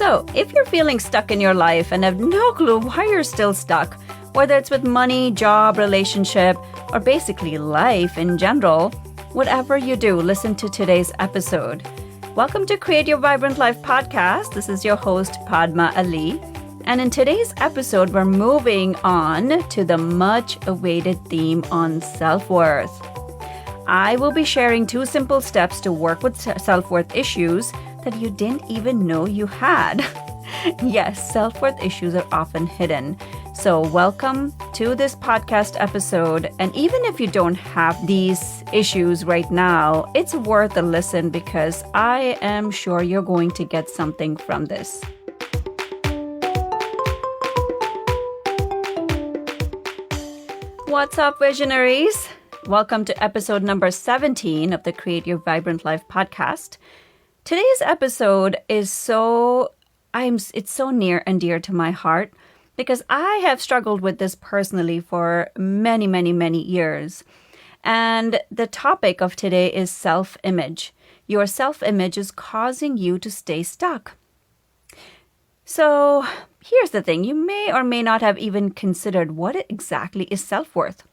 So, if you're feeling stuck in your life and have no clue why you're still stuck, whether it's with money, job, relationship, or basically life in general, whatever you do, listen to today's episode. Welcome to Create Your Vibrant Life podcast. This is your host, Padma Ali. And in today's episode, we're moving on to the much-awaited theme on self-worth. I will be sharing 2 simple steps to work with self-worth issues that you didn't even know you had. Yes, self-worth issues are often hidden. So welcome to this podcast episode. And even if you don't have these issues right now, it's worth a listen because I am sure you're going to get something from this. What's up, visionaries? Welcome to episode number 17 of the Create Your Vibrant Life podcast. Today's episode is it's so near and dear to my heart because I have struggled with this personally for many, many, many years. And the topic of today is self-image. Your self-image is causing you to stay stuck. So here's the thing. You may or may not have even considered what exactly is self-worth.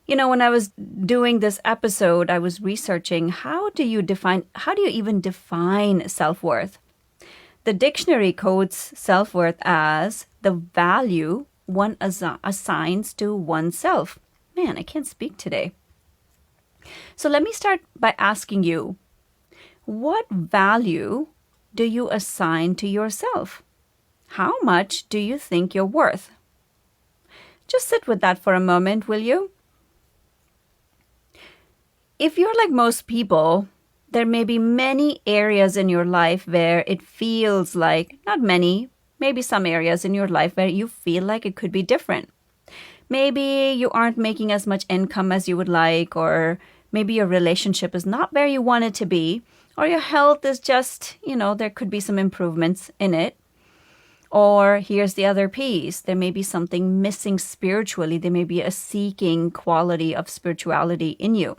You know, when I was doing this episode, I was researching how do you even define self-worth? The dictionary codes self-worth as the value one assigns to oneself. Man, I can't speak today. So let me start by asking you, what value do you assign to yourself? How much do you think you're worth? Just sit with that for a moment, will you? If you're like most people, there may be many areas in your life where it feels like, not many, maybe some areas in your life where you feel like it could be different. Maybe you aren't making as much income as you would like, or maybe your relationship is not where you want it to be, or your health is just, there could be some improvements in it. Or here's the other piece. There may be something missing spiritually. There may be a seeking quality of spirituality in you.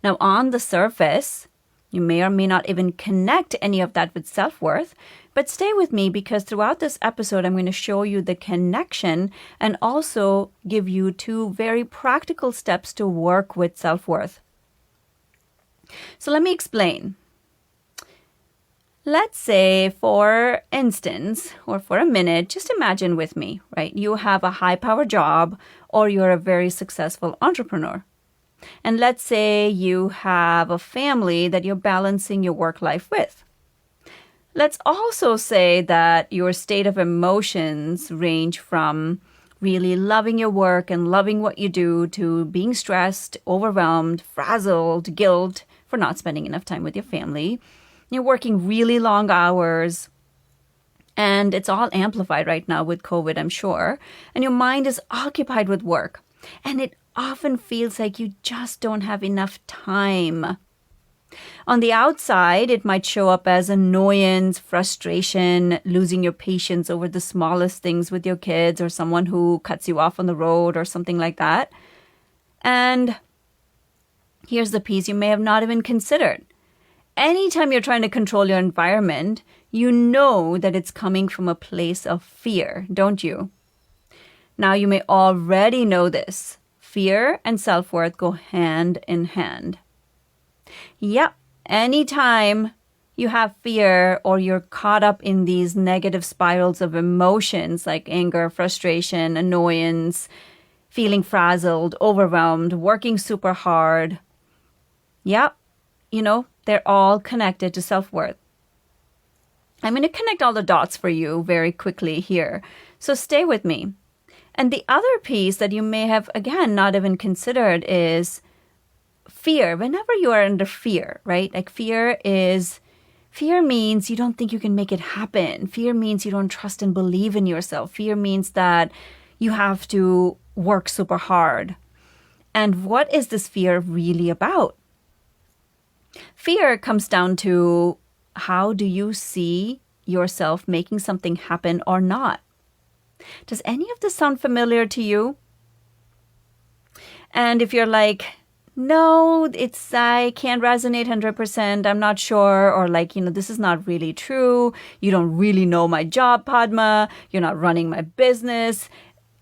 Now, on the surface, you may or may not even connect any of that with self-worth, but stay with me because throughout this episode, I'm going to show you the connection and also give you 2 very practical steps to work with self-worth. So let me explain. Let's say, for instance, or for a minute, just imagine with me, right? You have a high-power job or you're a very successful entrepreneur. And let's say you have a family that you're balancing your work life with. Let's also say that your state of emotions range from really loving your work and loving what you do to being stressed, overwhelmed, frazzled, guilt for not spending enough time with your family. You're working really long hours. And it's all amplified right now with COVID, I'm sure. And your mind is occupied with work. And it often feels like you just don't have enough time. On the outside, it might show up as annoyance, frustration, losing your patience over the smallest things with your kids or someone who cuts you off on the road or something like that. And here's the piece you may have not even considered. Anytime you're trying to control your environment, you know that it's coming from a place of fear, don't you? Now, you may already know this. Fear and self-worth go hand in hand. Yep, anytime you have fear or you're caught up in these negative spirals of emotions like anger, frustration, annoyance, feeling frazzled, overwhelmed, working super hard. Yep, they're all connected to self-worth. I'm going to connect all the dots for you very quickly here. So stay with me. And the other piece that you may have, again, not even considered is fear. Whenever you are under fear, right? Like fear means you don't think you can make it happen. Fear means you don't trust and believe in yourself. Fear means that you have to work super hard. And what is this fear really about? Fear comes down to how do you see yourself making something happen or not? Does any of this sound familiar to you? And if you're like, no, I can't resonate 100%. I'm not sure. Or like, this is not really true. You don't really know my job, Padma. You're not running my business.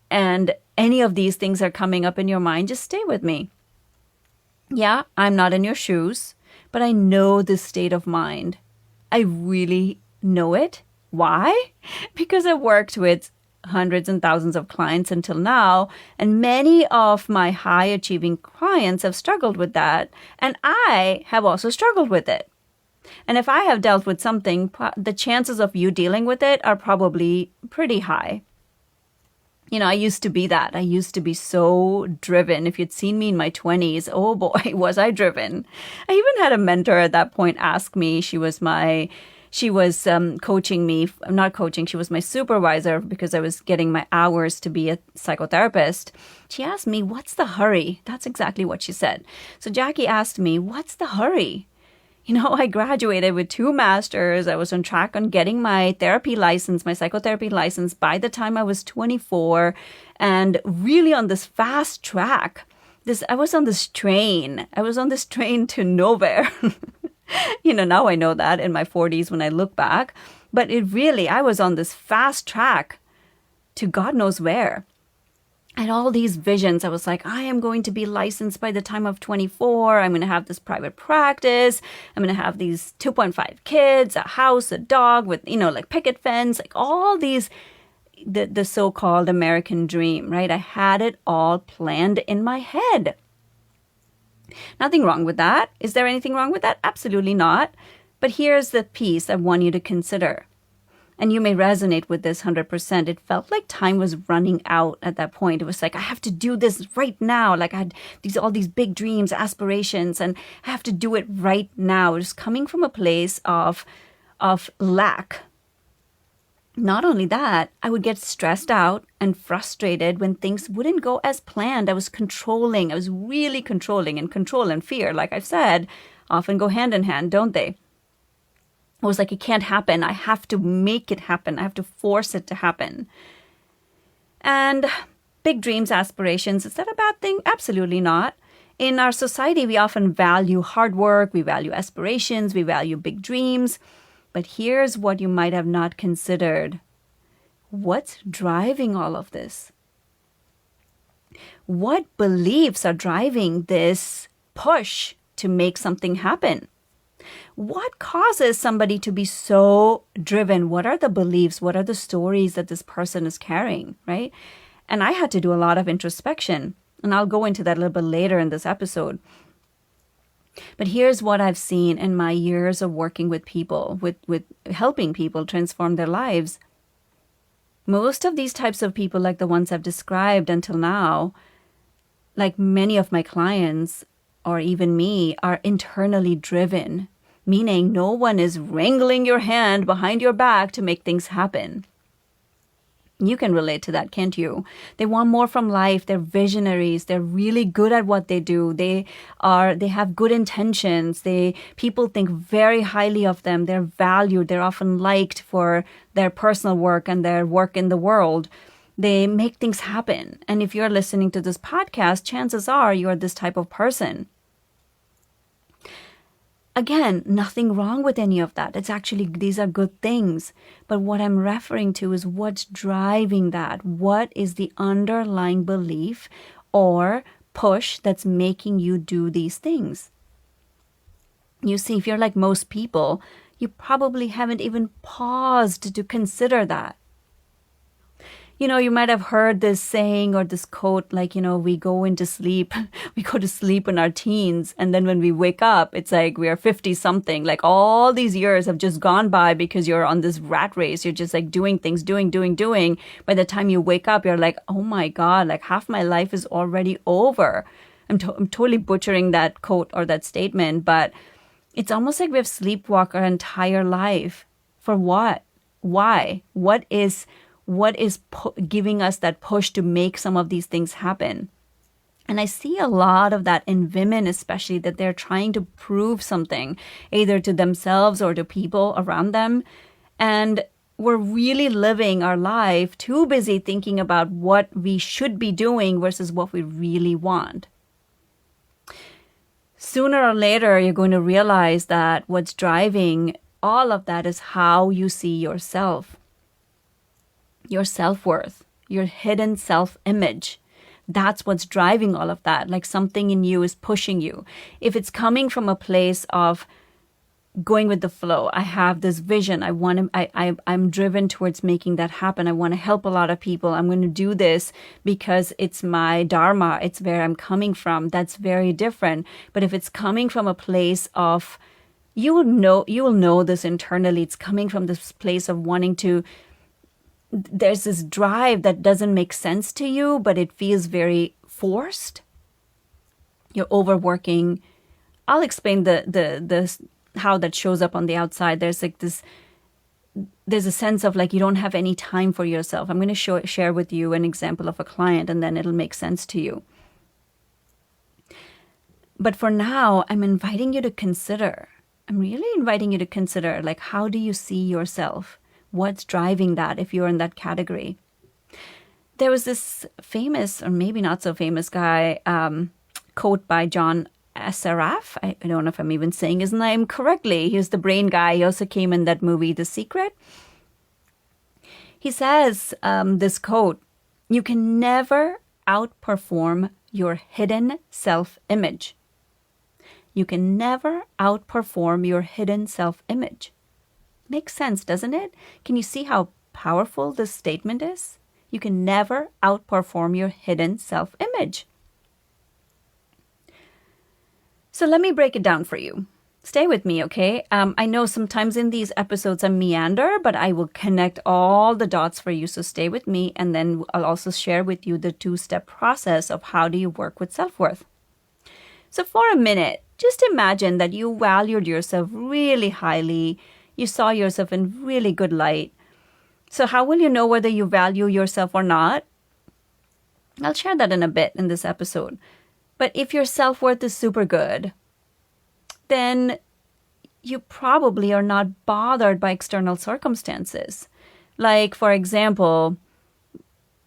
And any of these things are coming up in your mind, just stay with me. Yeah, I'm not in your shoes, but I know this state of mind. I really know it. Why? Because I've worked with hundreds and thousands of clients until now, and many of my high achieving clients have struggled with that, and I have also struggled with it. And if I have dealt with something, the chances of you dealing with it are probably pretty high. I used to be that. I used to be so driven. If you'd seen me in my 20s, oh boy, was I driven. I even had a mentor at that point ask me. She was coaching me, not coaching, she was my supervisor because I was getting my hours to be a psychotherapist. She asked me, what's the hurry? That's exactly what she said. So Jackie asked me, what's the hurry? I graduated with 2 masters. I was on track on getting my therapy license, my psychotherapy license by the time I was 24, and really on this fast track. I was on this train. To nowhere. Now I know that in my 40s when I look back, but I was on this fast track to God knows where. I had all these visions. I was like, I am going to be licensed by the time of 24. I'm going to have this private practice. I'm going to have these 2.5 kids, a house, a dog with, like picket fence, like all these, the so-called American dream, right? I had it all planned in my head. Nothing wrong with that. Is there anything wrong with that? Absolutely not. But here's the piece I want you to consider. And you may resonate with this 100%. It felt like time was running out at that point. It was like, I have to do this right now. Like I had all these big dreams, aspirations, and I have to do it right now. It was coming from a place of lack. Not only that, I would get stressed out and frustrated when things wouldn't go as planned. I was controlling. I was really controlling, and control and fear, like I've said, often go hand in hand, don't they? It was like, it can't happen. I have to make it happen. I have to force it to happen. And big dreams, aspirations, is that a bad thing? Absolutely not. In our society, we often value hard work. We value aspirations. We value big dreams. But here's what you might have not considered. What's driving all of this? What beliefs are driving this push to make something happen? What causes somebody to be so driven? What are the beliefs? What are the stories that this person is carrying, right? And I had to do a lot of introspection, and I'll go into that a little bit later in this episode. But here's what I've seen in my years of working with people, with helping people transform their lives. Most of these types of people, like the ones I've described until now, like many of my clients or even me, are internally driven, meaning no one is wrangling your hand behind your back to make things happen. You can relate to that, can't you? They want more from life. They're visionaries. They're really good at what they do. They have good intentions. People think very highly of them. They're valued. They're often liked for their personal work and their work in the world. They make things happen. And if you're listening to this podcast, chances are you're this type of person. Again, nothing wrong with any of that. It's actually, these are good things. But what I'm referring to is what's driving that. What is the underlying belief or push that's making you do these things? You see, if you're like most people, you probably haven't even paused to consider that. You might have heard this saying or this quote, like, we go to sleep in our teens. And then when we wake up, it's like we are 50 something. Like all these years have just gone by because you're on this rat race. You're just like doing things, doing. By the time you wake up, you're like, oh my God, like half my life is already over. I'm totally butchering that quote or that statement, but it's almost like we have sleepwalked our entire life. For what? Why? What is giving us that push to make some of these things happen? And I see a lot of that in women, especially, that they're trying to prove something, either to themselves or to people around them. And we're really living our life too busy thinking about what we should be doing versus what we really want. sooner or later, you're going to realize that what's driving all of that is how you see yourself, your self-worth, your hidden self-image. That's what's driving all of that. Like something in you is pushing you. If it's coming from a place of going with the flow, I have this vision. I'm driven towards making that happen. I want to help a lot of people. I'm going to do this because it's my dharma. It's where I'm coming from. That's very different. But if it's coming from a place of, you will know this internally. It's coming from this place of wanting to, there's this drive that doesn't make sense to you, but it feels very forced. You're overworking. I'll explain the how that shows up on the outside. There's a sense of like you don't have any time for yourself. I'm going to share with you an example of a client, and then it'll make sense to you. But for now, I'm really inviting you to consider, like, how do you see yourself? What's driving that if you're in that category? There was this famous, or maybe not so famous guy, quote by John Assaraf. I don't know if I'm even saying his name correctly. He was the brain guy. He also came in that movie, The Secret. He says this quote, "You can never outperform your hidden self-image." You can never outperform your hidden self-image. Makes sense, doesn't it? Can you see how powerful this statement is? You can never outperform your hidden self-image. So let me break it down for you. Stay with me, okay? I know sometimes in these episodes I meander, but I will connect all the dots for you. So stay with me, and then I'll also share with you the 2-step process of how do you work with self-worth. So for a minute, just imagine that you valued yourself really highly. You saw yourself in really good light. So how will you know whether you value yourself or not? I'll share that in a bit in this episode. But if your self-worth is super good, then you probably are not bothered by external circumstances. Like, for example,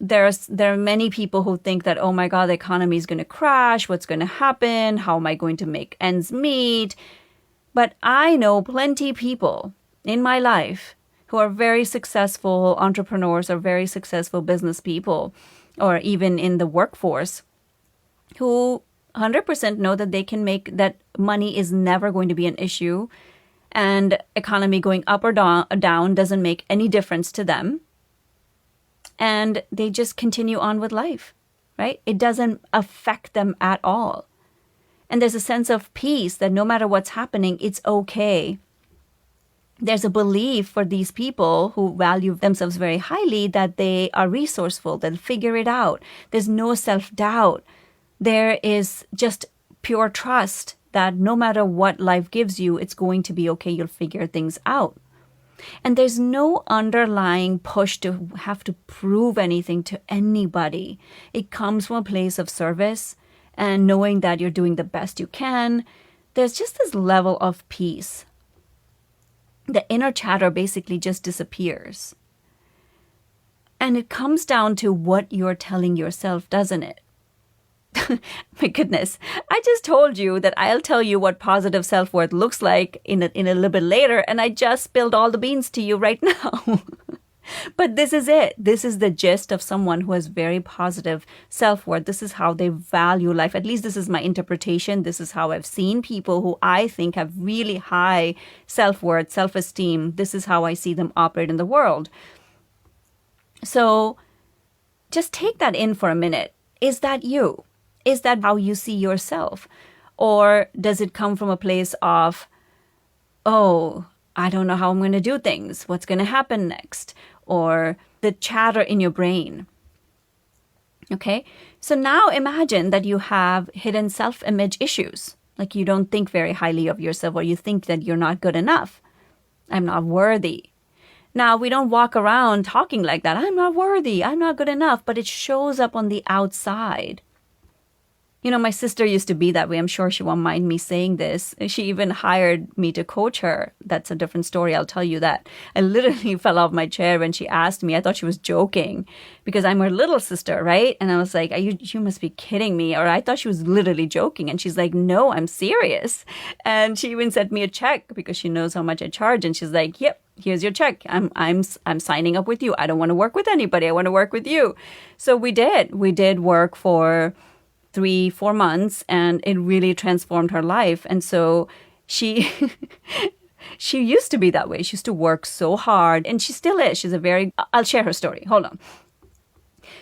there are many people who think that, oh my God, the economy is going to crash. What's going to happen? How am I going to make ends meet? But I know plenty of people in my life who are very successful entrepreneurs or very successful business people, or even in the workforce, who 100% know that they can make, that money is never going to be an issue, and economy going up or down doesn't make any difference to them. And they just continue on with life, right? It doesn't affect them at all. And there's a sense of peace that no matter what's happening, it's okay. There's a belief for these people who value themselves very highly that they are resourceful, they'll figure it out. There's no self-doubt. There is just pure trust that no matter what life gives you, it's going to be okay. You'll figure things out. And there's no underlying push to have to prove anything to anybody. It comes from a place of service and knowing that you're doing the best you can. There's just this level of peace. The inner chatter basically just disappears. And it comes down to what you're telling yourself, doesn't it? My goodness, I just told you that I'll tell you what positive self-worth looks like in a little bit later, and I just spilled all the beans to you right now. But this is it. This is the gist of someone who has very positive self-worth. This is how they value life. At least this is my interpretation. This is how I've seen people who I think have really high self-worth, self-esteem. This is how I see them operate in the world. So just take that in for a minute. Is that you? Is that how you see yourself? Or does it come from a place of, oh, I don't know how I'm going to do things. What's going to happen next? Or the chatter in your brain. Okay? So now imagine that you have hidden self-image issues. Like you don't think very highly of yourself, or you think that you're not good enough. I'm not worthy. Now, we don't walk around talking like that. I'm not worthy. I'm not good enough. But it shows up on the outside. You know, my sister used to be that way. I'm sure she won't mind me saying this. She even hired me to coach her. That's a different story. I'll tell you that. I literally fell off my chair when she asked me. I thought she was joking because I'm her little sister, right? And I was like, you must be kidding me. Or I thought she was literally joking. And she's like, no, I'm serious. And she even sent me a check because she knows how much I charge. And she's like, yep, here's your check. I'm signing up with you. I don't want to work with anybody. I want to work with you. So we did. We did work for 3-4 months, and it really transformed her life. And so she she used to be that way. She used to work so hard, and she still is. I'll share her story. Hold on.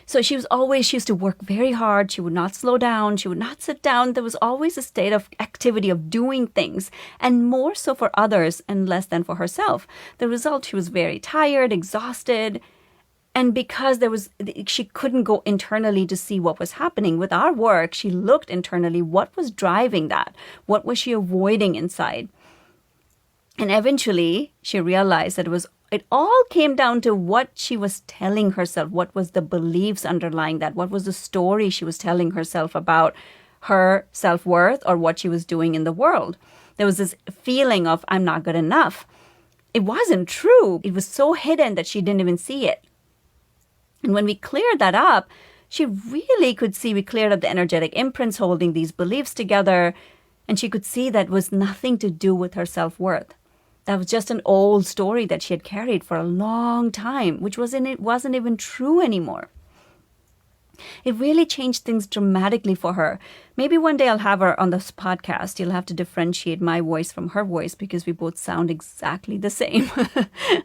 So she used to work very hard. She would not slow down. She would not sit down. There was always a state of activity, of doing things, and more so for others and less than for herself. The result, she was very tired, exhausted. And because she couldn't go internally to see what was happening with our work, she looked internally. What was driving that? What was she avoiding inside? And eventually she realized that it all came down to what she was telling herself. What was the beliefs underlying that? What was the story she was telling herself about her self-worth or what she was doing in the world? There was this feeling of, I'm not good enough. It wasn't true. It was so hidden that she didn't even see it. And when we cleared that up, she really could see we cleared up the energetic imprints holding these beliefs together. And she could see that was nothing to do with her self-worth. That was just an old story that she had carried for a long time, which wasn't even true anymore. It really changed things dramatically for her. Maybe one day I'll have her on this podcast. You'll have to differentiate my voice from her voice because we both sound exactly the same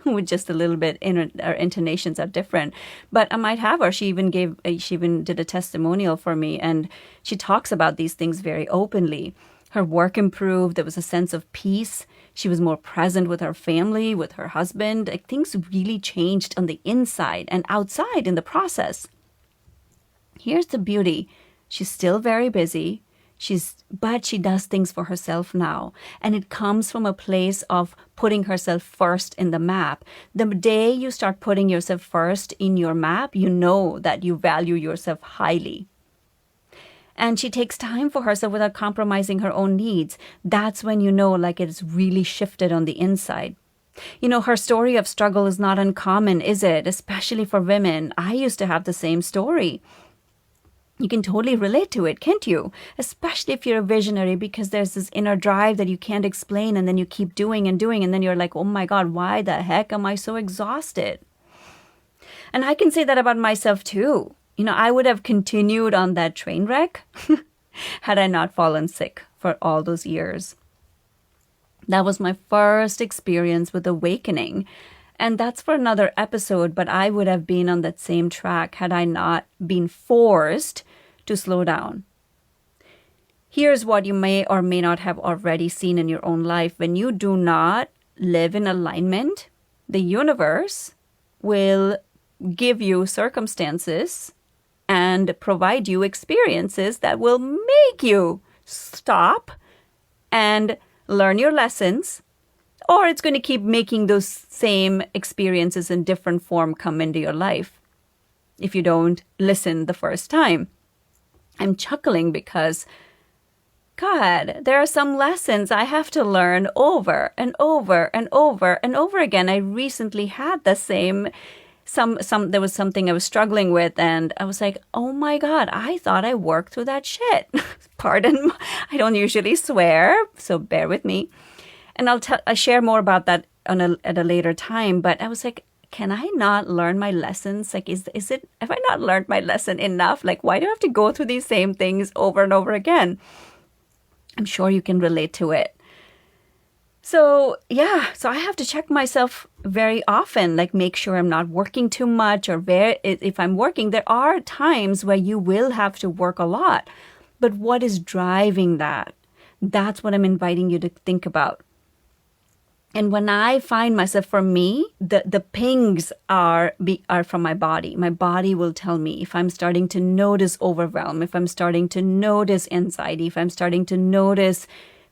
with just a little bit, our intonations are different. But I might have her. She even did a testimonial for me, and she talks about these things very openly. Her work improved. There was a sense of peace. She was more present with her family, with her husband. Like, things really changed on the inside and outside in the process. Here's the beauty. She's still very busy. But she does things for herself now. And it comes from a place of putting herself first in the map. The day you start putting yourself first in your map, you know that you value yourself highly. And she takes time for herself without compromising her own needs. That's when you know, like, it's really shifted on the inside. You know, her story of struggle is not uncommon, is it? Especially for women. I used to have the same story. You can totally relate to it, can't you? Especially if you're a visionary, because there's this inner drive that you can't explain, and then you keep doing and doing, and then you're like, oh my God, why the heck am I so exhausted? And I can say that about myself too. You know, I would have continued on that train wreck had I not fallen sick for all those years. That was my first experience with awakening. And that's for another episode, but I would have been on that same track had I not been forced to slow down. Here's what you may or may not have already seen in your own life. When you do not live in alignment, the universe will give you circumstances and provide you experiences that will make you stop and learn your lessons. Or it's going to keep making those same experiences in different form come into your life if you don't listen the first time. I'm chuckling because, God, there are some lessons I have to learn over and over and over and over again. I recently had the same, there was something I was struggling with, and I was like, oh my God, I thought I worked through that shit. Pardon, I don't usually swear, so bear with me. And I'll share more about that at a later time. But I was like, can I not learn my lessons? Like, have I not learned my lesson enough? Like, why do I have to go through these same things over and over again? I'm sure you can relate to it. So I have to check myself very often, like make sure I'm not working too much, or if I'm working, there are times where you will have to work a lot. But what is driving that? That's what I'm inviting you to think about. And when I find myself, for me, the pings are from my body. My body will tell me if I'm starting to notice overwhelm, if I'm starting to notice anxiety, if I'm starting to notice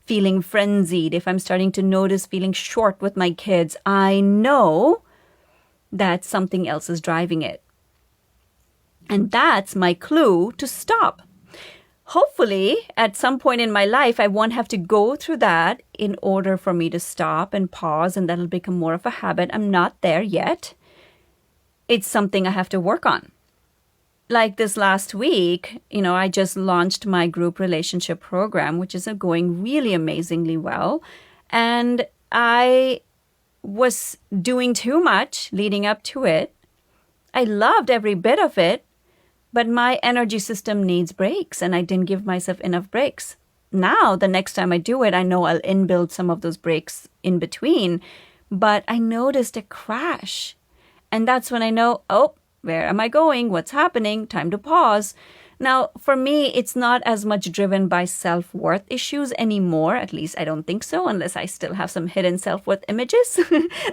feeling frenzied, if I'm starting to notice feeling short with my kids, I know that something else is driving it. And that's my clue to stop. hopefully, at some point in my life, I won't have to go through that in order for me to stop and pause, and that'll become more of a habit. I'm not there yet. It's something I have to work on. Like this last week, I just launched my group relationship program, which is going really amazingly well. And I was doing too much leading up to it. I loved every bit of it, but my energy system needs breaks, and I didn't give myself enough breaks. Now, the next time I do it, I know I'll inbuild some of those breaks in between, but I noticed a crash. And that's when I know, oh, where am I going? What's happening? Time to pause. Now, for me, it's not as much driven by self-worth issues anymore. At least I don't think so, unless I still have some hidden self-worth images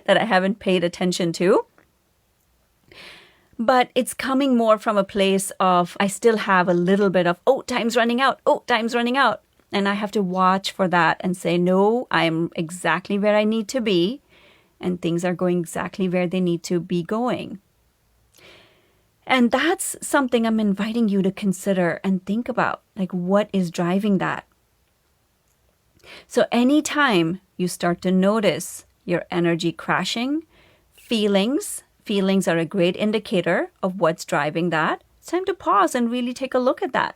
that I haven't paid attention to. But it's coming more from a place of I still have a little bit of, oh, time's running out. Oh, time's running out. And I have to watch for that and say, no, I'm exactly where I need to be. And things are going exactly where they need to be going. And that's something I'm inviting you to consider and think about. Like, what is driving that? So anytime you start to notice your energy crashing, feelings are a great indicator of what's driving that. It's time to pause and really take a look at that.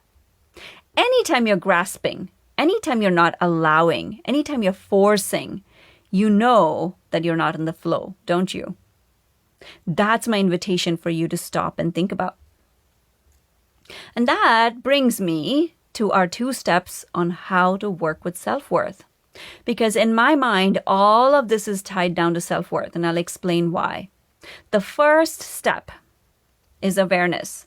Anytime you're grasping, anytime you're not allowing, anytime you're forcing, you know that you're not in the flow, don't you? That's my invitation for you to stop and think about. And that brings me to our 2 steps on how to work with self-worth. Because in my mind, all of this is tied down to self-worth, and I'll explain why. The first step is awareness.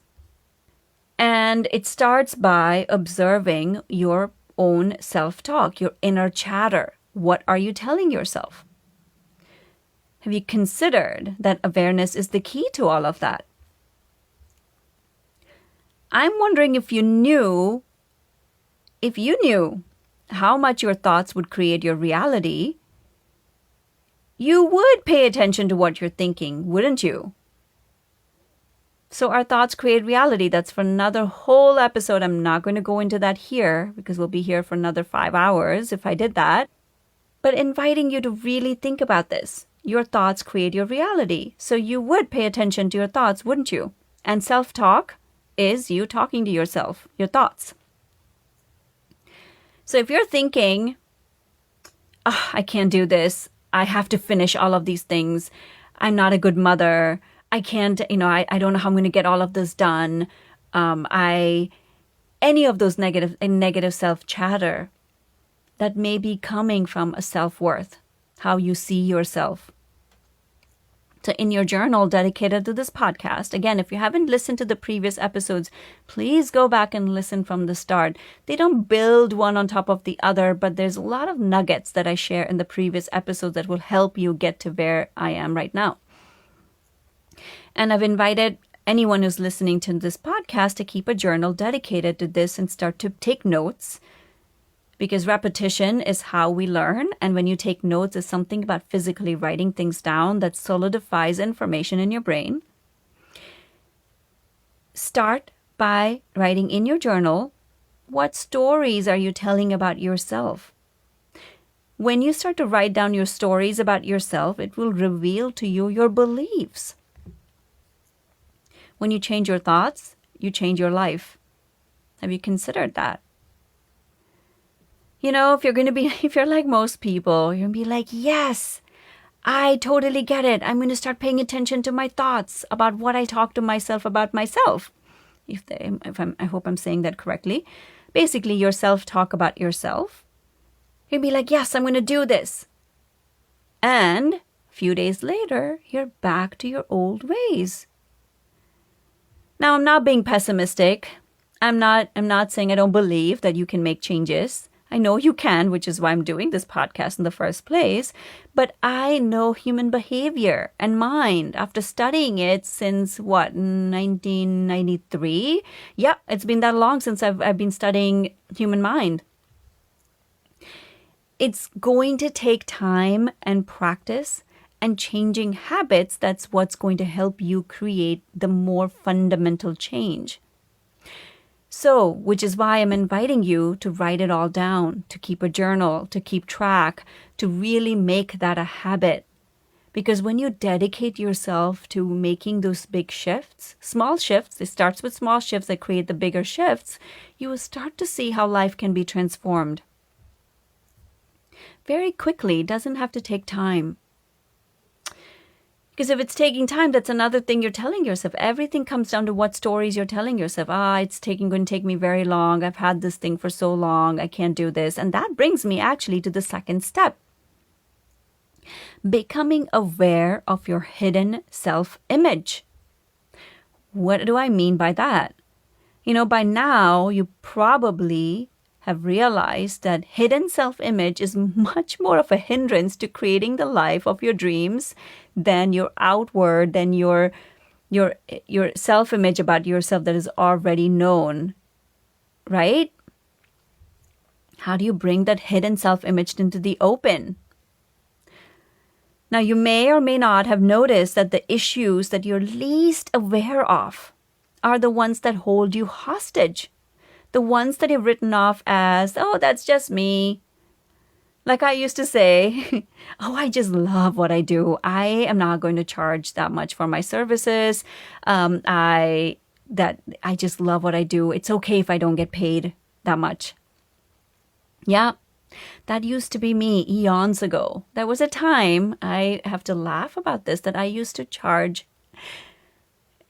And it starts by observing your own self-talk, your inner chatter. What are you telling yourself? Have you considered that awareness is the key to all of that? I'm wondering if you knew how much your thoughts would create your reality, you would pay attention to what you're thinking, wouldn't you? So our thoughts create reality. That's for another whole episode. I'm not going to go into that here because we'll be here for another 5 hours if I did that. But inviting you to really think about this. Your thoughts create your reality. So you would pay attention to your thoughts, wouldn't you? And self-talk is you talking to yourself, your thoughts. So if you're thinking, oh, I can't do this. I have to finish all of these things. I'm not a good mother. I can't, I don't know how I'm going to get all of this done. Any of those negative self-chatter that may be coming from a self-worth, how you see yourself. So in your journal dedicated to this podcast, again, if you haven't listened to the previous episodes, please go back and listen from the start. They don't build one on top of the other, but there's a lot of nuggets that I share in the previous episodes that will help you get to where I am right now. And I've invited anyone who's listening to this podcast to keep a journal dedicated to this and start to take notes. Because repetition is how we learn. And when you take notes, it's something about physically writing things down that solidifies information in your brain. Start by writing in your journal, what stories are you telling about yourself? When you start to write down your stories about yourself, it will reveal to you your beliefs. When you change your thoughts, you change your life. Have you considered that? If you're like most people, you're going to be like, yes, I totally get it. I'm going to start paying attention to my thoughts about what I talk to myself about myself. I hope I'm saying that correctly. Basically, your self-talk about yourself. You'll be like, yes, I'm going to do this. And a few days later, you're back to your old ways. Now, I'm not being pessimistic. I'm not saying I don't believe that you can make changes. I know you can, which is why I'm doing this podcast in the first place. But I know human behavior and mind after studying it since, 1993? Yep, it's been that long since I've been studying human mind. It's going to take time and practice and changing habits. That's what's going to help you create the more fundamental change. So, which is why I'm inviting you to write it all down, to keep a journal, to keep track, to really make that a habit. Because when you dedicate yourself to making those big shifts, small shifts, it starts with small shifts that create the bigger shifts, you will start to see how life can be transformed. Very quickly, it doesn't have to take time. Because if it's taking time, that's another thing you're telling yourself. Everything comes down to what stories you're telling yourself. It's going to take me very long. I've had this thing for so long. I can't do this. And that brings me actually to the second step. Becoming aware of your hidden self-image. What do I mean by that? By now, you probably have realized that hidden self-image is much more of a hindrance to creating the life of your dreams than your outward, than your self-image about yourself that is already known, right? How do you bring that hidden self-image into the open? Now, you may or may not have noticed that the issues that you're least aware of are the ones that hold you hostage. The ones that you've written off as, oh, that's just me. Like I used to say, I just love what I do. I am not going to charge that much for my services. I just love what I do. It's okay if I don't get paid that much. Yeah, that used to be me eons ago. There was a time, I have to laugh about this, that I used to charge,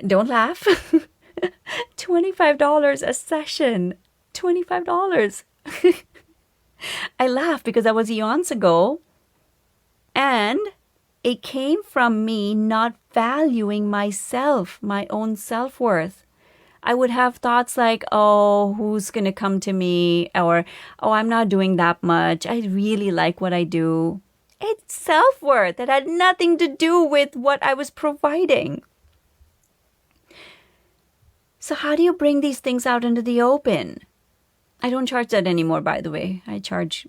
don't laugh, $25 a session. $25. I laugh because that was eons ago. And it came from me not valuing myself, my own self-worth. I would have thoughts like, who's going to come to me? Or, I'm not doing that much. I really like what I do. It's self-worth. That had nothing to do with what I was providing. So how do you bring these things out into the open? I don't charge that anymore, by the way. I charge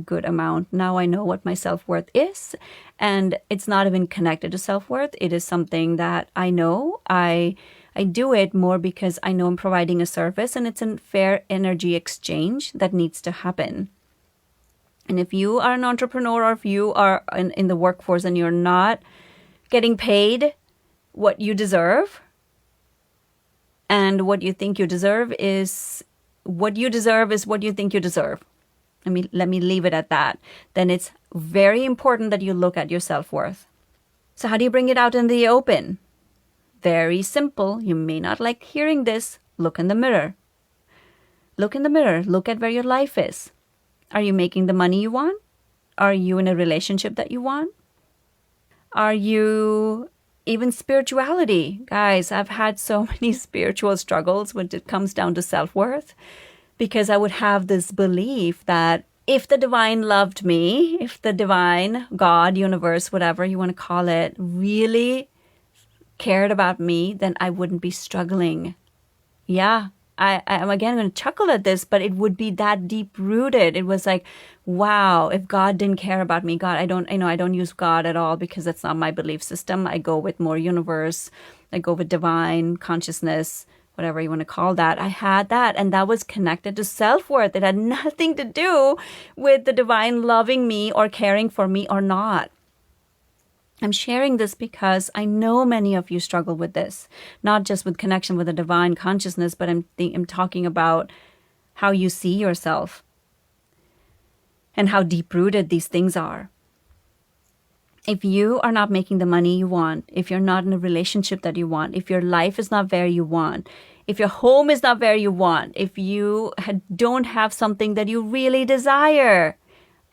good amount. Now I know what my self-worth is, and it's not even connected to self-worth. It is something that I know. I do it more because I know I'm providing a service, and it's a fair energy exchange that needs to happen. And if you are an entrepreneur, or if you are in the workforce and you're not getting paid what you deserve, and what you think you deserve is what you think you deserve. Let me leave it at that. Then it's very important that you look at your self-worth. So how do you bring it out in the open? Very simple. You may not like hearing this. Look in the mirror. Look in the mirror. Look at where your life is. Are you making the money you want? Are you in a relationship that you want? Are you even spirituality? Guys, I've had so many spiritual struggles when it comes down to self-worth, because I would have this belief that if the divine loved me, if the divine, God, universe, whatever you want to call it, really cared about me, then I wouldn't be struggling. Yeah, I'm again going to chuckle at this, but it would be that deep rooted. It was like, wow, if God didn't care about me, I don't use God at all because that's not my belief system. I go with more universe. I go with divine consciousness, whatever you want to call that. I had that, and that was connected to self-worth. It had nothing to do with the divine loving me or caring for me or not. I'm sharing this because I know many of you struggle with this, not just with connection with the divine consciousness, but I'm talking about how you see yourself and how deep-rooted these things are. If you are not making the money you want, if you're not in a relationship that you want, if your life is not where you want, if your home is not where you want, if you don't have something that you really desire,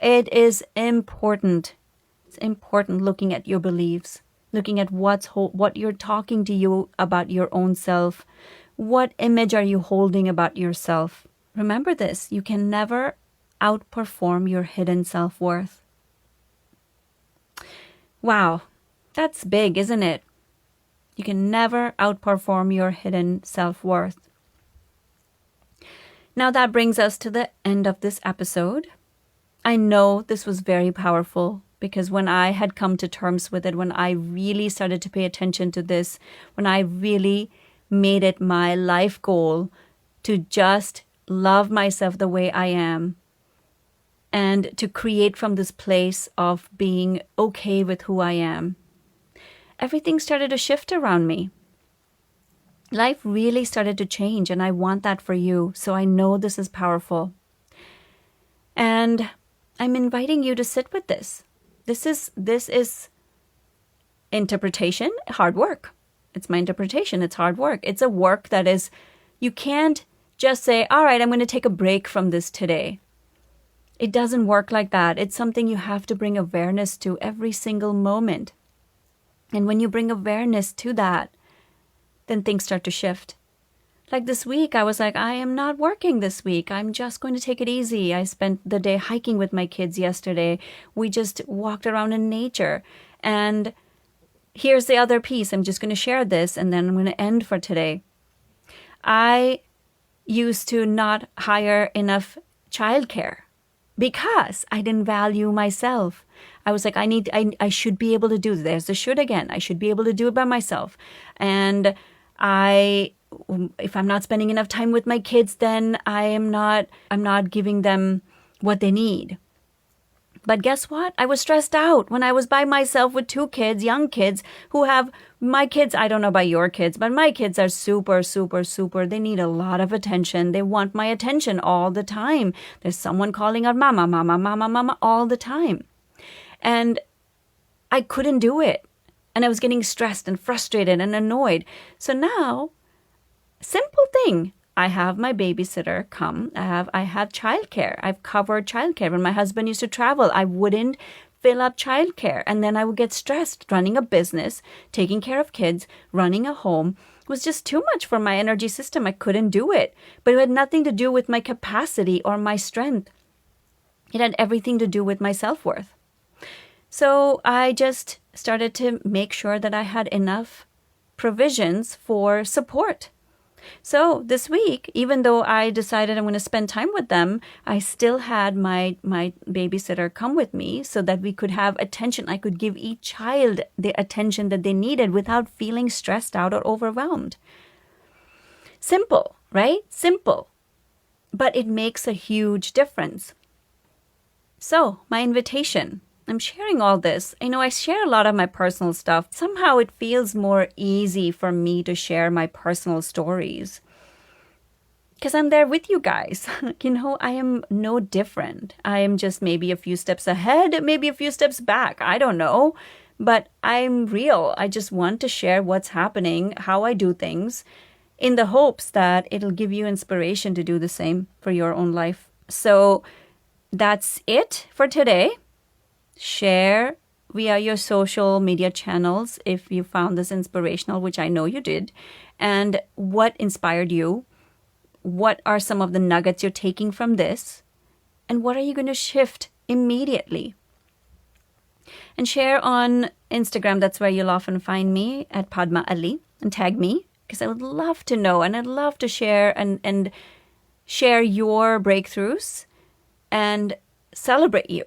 it is important. It's important looking at your beliefs, looking at what you're talking to you about your own self. What image are you holding about yourself? Remember this, you can never outperform your hidden self-worth. Wow, that's big, isn't it? You can never outperform your hidden self-worth. Now that brings us to the end of this episode. I know this was very powerful because when I had come to terms with it, when I really started to pay attention to this, when I really made it my life goal to just love myself the way I am and to create from this place of being okay with who I am, everything started to shift around me. Life really started to change, and I want that for you. So I know this is powerful. And I'm inviting you to sit with this. This is interpretation, hard work. It's my interpretation. It's hard work. It's a work that is, you can't just say, all right, I'm going to take a break from this today. It doesn't work like that. It's something you have to bring awareness to every single moment. And when you bring awareness to that, then things start to shift. Like this week, I was like, I am not working this week. I'm just going to take it easy. I spent the day hiking with my kids yesterday. We just walked around in nature. And here's the other piece. I'm just going to share this, and then I'm going to end for today. I used to not hire enough childcare because I didn't value myself. I was like, I should be able to do this. There's the should again. I should be able to do it by myself. And if I'm not spending enough time with my kids, then I'm not giving them what they need. But guess what? I was stressed out when I was by myself with 2 kids, young kids who have my kids. I don't know about your kids, but my kids are super, super, super. They need a lot of attention. They want my attention all the time. There's someone calling out mama, mama, mama, mama all the time. And I couldn't do it. And I was getting stressed and frustrated and annoyed. So now, simple thing. I have my babysitter come. I have childcare. I've covered childcare. When my husband used to travel, I wouldn't fill up childcare. And then I would get stressed. Running a business, taking care of kids, running a home was just too much for my energy system. I couldn't do it. But it had nothing to do with my capacity or my strength. It had everything to do with my self-worth. So I just started to make sure that I had enough provisions for support. So this week, even though I decided I'm going to spend time with them, I still had my babysitter come with me so that we could have attention. I could give each child the attention that they needed without feeling stressed out or overwhelmed. Simple, right? Simple. But it makes a huge difference. So my invitation. I'm sharing all this. I know I share a lot of my personal stuff. Somehow it feels more easy for me to share my personal stories because I'm there with you guys. I am no different. I am just maybe a few steps ahead, maybe a few steps back. I don't know, but I'm real. I just want to share what's happening, how I do things, in the hopes that it'll give you inspiration to do the same for your own life. So that's it for today. Share via your social media channels if you found this inspirational, which I know you did, and what inspired you. What are some of the nuggets you're taking from this? And what are you going to shift immediately? And share on Instagram. That's where you'll often find me at Padma Ali, and tag me because I would love to know, and I'd love to share and share your breakthroughs and celebrate you.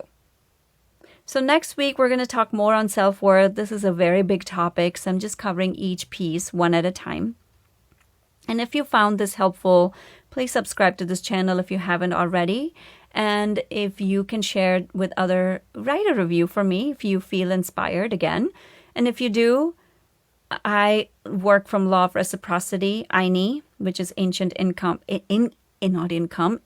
So next week, we're going to talk more on self-worth. This is a very big topic, so I'm just covering each piece one at a time. And if you found this helpful, please subscribe to this channel if you haven't already. And if you can share it with other, write a review for me if you feel inspired again. And if you do, I work from Law of Reciprocity, INI, which is Ancient Income, Incan,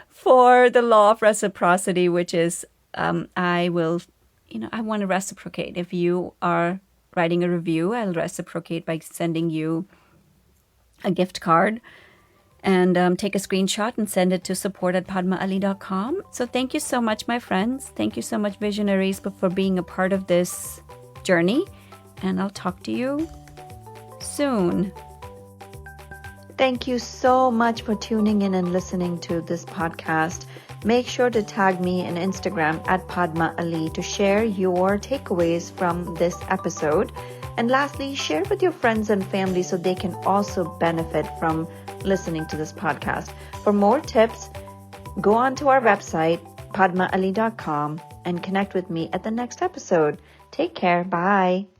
for the Law of Reciprocity, which is I want to reciprocate. If you are writing a review, I'll reciprocate by sending you a gift card and take a screenshot and send it to support@padmaali.com. So thank you so much, my friends. Thank you so much, visionaries, for being a part of this journey. And I'll talk to you soon. Thank you so much for tuning in and listening to this podcast. Make sure to tag me on Instagram at Padma Ali to share your takeaways from this episode. And lastly, share with your friends and family so they can also benefit from listening to this podcast. For more tips, go on to our website, padmaali.com, and connect with me at the next episode. Take care. Bye.